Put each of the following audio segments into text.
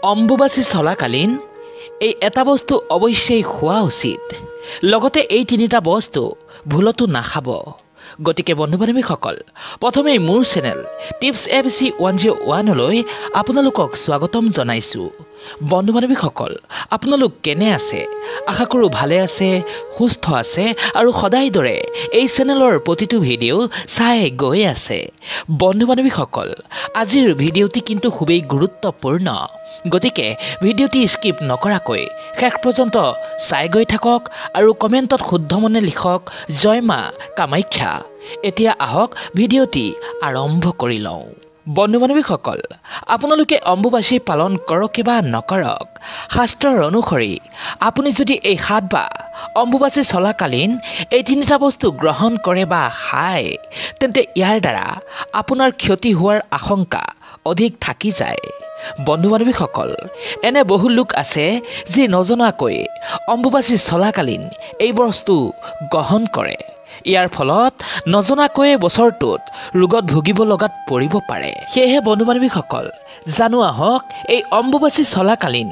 অম্বুবাচী চলাকালীন এই এটা বস্তু অৱশ্যেই খোৱা উচিত লগতে এই তিনিটা বস্তু ভুলতো নাখাব গতিকে বন্ধু-বান্ধৱীসকল প্ৰথমে মোৰ চেনেল টিপছ ABC 101 লৈ আপোনালোকক স্বাগতম জনাইছো বন্ধু-বান্ধৱীসকল আপোনালোক কেনে আছে আশা কৰো ভালে আছে সুস্থ আছে আৰু সদায় দৰে এই চেনেলৰ প্ৰতিটো ভিডিও চাই গৈ আছে বন্ধু-বান্ধৱীসকল আজিৰ ভিডিওটি কিন্তু খুবেই গুৰুত্বপূৰ্ণ গতিকে ভিডিওটি স্কিপ নকৰাকৈ শেষ পৰ্যন্ত চাই গৈ থাকক আৰু কমেন্টত শুদ্ধ মনে লিখক জয় মা কামাখ্যা এতিয়া আহক ভিডিওটি আৰম্ভ কৰি লওঁ বন্ধু-বান্ধৱীসকল আপোনালোকে অম্বুবাচী পালন কৰক বা নকৰক শাস্ত্ৰৰ অনুসৰি আপুনি যদি এই সাত বা অম্বুবাচী চলাকালীন এই তিনিটা বস্তু গ্ৰহণ কৰে বা খায় তেন্তে ইয়াৰ দ্বাৰা আপোনাৰ ক্ষতি হোৱাৰ আশংকা অধিক থাকি যায় বন্ধু-বান্ধৱীসকল এনে বহু লোক আছে যি নজনাকৈ অম্বুবাচী চলাকালীন এই বস্তু গ্ৰহণ কৰে ইয়াৰ ফলত নজনাকৈ বছৰটোত ৰোগত ভুগিব লগাত পৰিব পাৰে সেয়েহে বন্ধু-বান্ধৱীসকল জানো আহক এই অম্বুবাচী চলাকালীন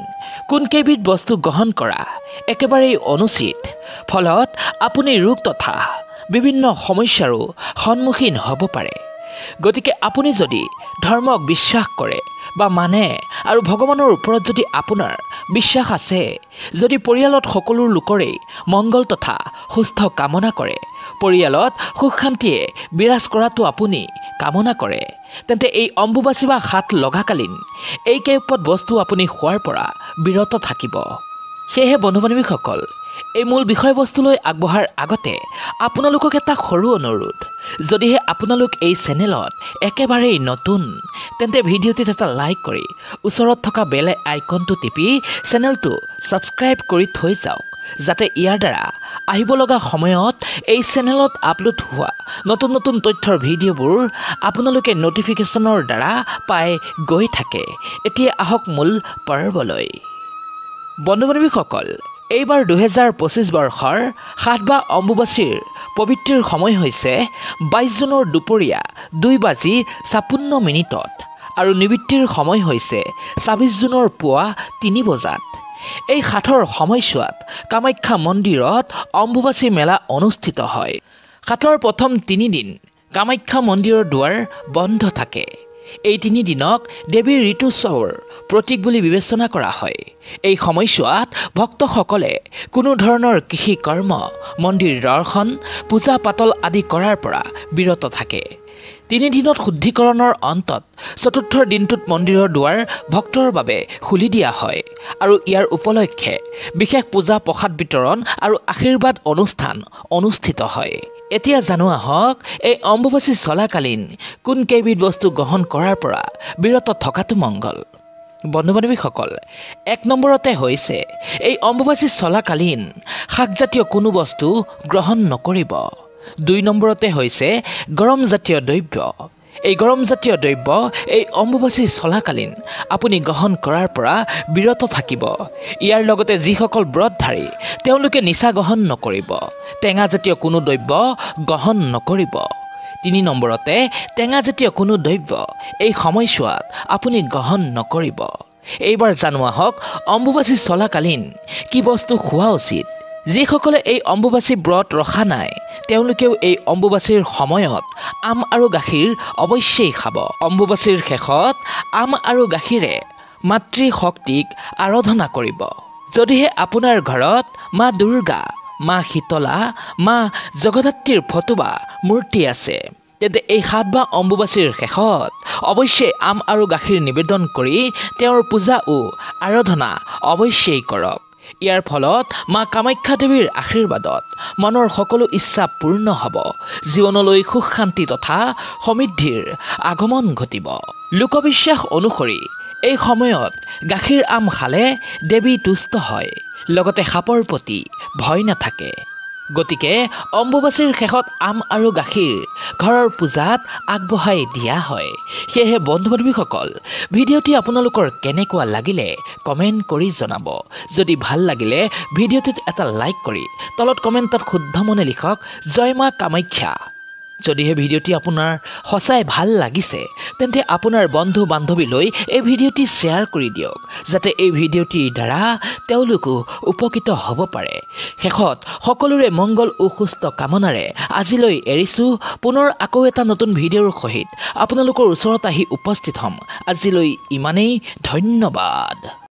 কোন কেইবিধ বস্তু গ্ৰহণ কৰা একেবাৰে অনুচিত ফলত আপুনি ৰোগ তথা বিভিন্ন সমস্যাৰো সন্মুখীন হ'ব পাৰে গতিকে আপুনি যদি ধৰ্মক বিশ্বাস কৰে বা মানে আৰু ভগৱানৰ ওপৰত যদি আপোনাৰ বিশ্বাস আছে যদি পৰিয়ালত সকলো লোকৰে মংগল তথা সুস্থ কামনা কৰে পৰিয়ালত সুখ শান্তিয়ে বিৰাজ কৰাটো আপুনি কামনা কৰে তেন্তে এই অম্বুবাচী বা সাত লগাকালীন এই কেইপদ বস্তু আপুনি খোৱাৰ পৰা বিৰত থাকিব সেয়েহে বন্ধু-বান্ধৱীসকল এই মূল বিষয়বস্তুলৈ আগবঢ়াৰ আগতে আপোনালোকক এটা সৰু অনুৰোধ যদিহে আপোনালোক এই চেনেলত একেবাৰেই নতুন তেন্তে ভিডিওটিত এটা লাইক কৰি ওচৰত থকা বেল আইকনটো টিপি চেনেলটো ছাবস্ক্ৰাইব কৰি থৈ যাওক যাতে ইয়াৰ দ্বাৰা আহিব লগা সময়ত এই চেনেলত আপলোড হোৱা নতুন নতুন তথ্যৰ ভিডিঅ'বোৰ আপোনালোকে নটিফিকেশ্যনৰ দ্বাৰা পাই গৈ থাকে এতিয়া আহক মূল পৰ্বলৈ বন্ধু-বান্ধৱীসকল এইবাৰ 2025 বৰ্ষৰ সাত বা অম্বুবাচীৰ পবিত্ৰৰ সময় হৈছে 22 জুনৰ দুপৰীয়া 2:56 আৰু নিবৃত্তিৰ সময় হৈছে 26 জুনৰ পুৱা 3 বজাত এই সাতৰ সময়ছোৱাত কামাখ্যা মন্দিৰত অম্বুবাচী মেলা অনুষ্ঠিত হয় সাতৰ প্ৰথম 3 দিন কামাখ্যা মন্দিৰৰ দুৱাৰ বন্ধ থাকে এই 3 দিনক দেৱীৰ ঋতুস্ৰাৱৰ প্ৰতীক বুলি বিবেচনা কৰা হয় এই সময়ছোৱাত ভক্তসকলে কোনো ধৰণৰ কৃষি কৰ্ম মন্দিৰ দৰ্শন পূজা পাতল আদি কৰাৰ পৰা বিৰত থাকে 3 দিনত শুদ্ধিকৰণৰ অন্তত চতুৰ্থ দিনটোত মন্দিৰৰ দুৱাৰ ভক্তৰ বাবে খুলি দিয়া হয় আৰু ইয়াৰ উপলক্ষে বিশেষ পূজা প্ৰসাদ বিতৰণ আৰু আশীৰ্বাদ অনুষ্ঠান অনুষ্ঠিত হয় এতিয়া জানো আহক এই অম্বুবাচী চলাকালীন কোন কেইবিধ বস্তু গ্ৰহণ কৰাৰ পৰা বিৰত থকাটো মংগল বন্ধু-বান্ধৱীসকল 1 নম্বৰতে হৈছে এই অম্বুবাচী চলাকালীন শাকজাতীয় কোনো বস্তু গ্ৰহণ নকৰিব 2 নম্বৰতে হৈছে গৰম জাতীয় দ্ৰব্য এই গৰম জাতীয় দ্ৰব্য এই অম্বুবাচী চলাকালীন আপুনি গ্ৰহণ কৰাৰ পৰা বিৰত থাকিব ইয়াৰ লগতে যিসকল ব্ৰতধাৰী তেওঁলোকে নিচা গ্ৰহণ নকৰিব টেঙা জাতীয় কোনো দ্ৰব্য গ্ৰহণ নকৰিব 3 নম্বৰতে টেঙা জাতীয় কোনো দ্ৰব্য এই সময়ছোৱাত আপুনি গ্ৰহণ নকৰিব এইবাৰ জানো আহক অম্বুবাচী চলাকালীন কি বস্তু খোৱা উচিত যিসকলে এই অম্বুবাচী ব্ৰত ৰখা নাই তেওঁলোকেও এই অম্বুবাচীৰ সময়ত আম আৰু গাখীৰ অৱশ্যেই খাব অম্বুবাচীৰ শেষত আম আৰু গাখীৰে মাতৃ শক্তিক আৰাধনা কৰিব যদিহে আপোনাৰ ঘৰত মা দুৰ্গা মা শীতলা মা জগদ্ধাত্ৰীৰ ফটো বা মূৰ্তি আছে তেন্তে এই সাত বা অম্বুবাচীৰ শেষত অৱশ্যেই আম আৰু গাখীৰ নিবেদন কৰি তেওঁৰ পূজা ও আৰাধনা অৱশ্যেই কৰক ইয়াৰ ফলত মা কামাখ্যা দেৱীৰ আশীৰ্বাদত মনৰ সকলো ইচ্ছা পূৰ্ণ হ'ব জীৱনলৈ সুখ শান্তি তথা সমৃদ্ধিৰ আগমন ঘটিব লোকবিশ্বাস অনুসৰি এই সময়ত গাখীৰ আম খালে দেৱী তুষ্ট হয় লগতে সাপৰ প্ৰতি ভয় নাথাকে গতিকে অম্বুবাচীৰ শেষত আম আৰু গাখীৰ ঘৰৰ পূজাত আগবঢ়াই দিয়া হয় সেয়েহে বন্ধু-বান্ধৱীসকল ভিডিওটি আপোনালোকৰ কেনেকুৱা লাগিলে কমেন্ট কৰি জনাব যদি ভাল লাগিলে ভিডিওটিত এটা লাইক কৰি তলত কমেন্টত শুদ্ধ মনে লিখক জয় মা কামাখ্যা যদিহে ভিডিঅ'টি আপোনাৰ সঁচাই ভাল লাগিছে তেন্তে আপোনাৰ বন্ধু বান্ধৱীলৈ এই ভিডিঅ'টি শ্বেয়াৰ কৰি দিয়ক যাতে এই ভিডিঅ'টিৰ দ্বাৰা তেওঁলোকো উপকৃত হ'ব পাৰে শেষত সকলোৰে মংগল ও সুস্থ কামনাৰে আজিলৈ এৰিছোঁ পুনৰ আকৌ এটা নতুন ভিডিঅ'ৰ সহিত আপোনালোকৰ ওচৰত আহি উপস্থিত হ'ম আজিলৈ ইমানেই ধন্যবাদ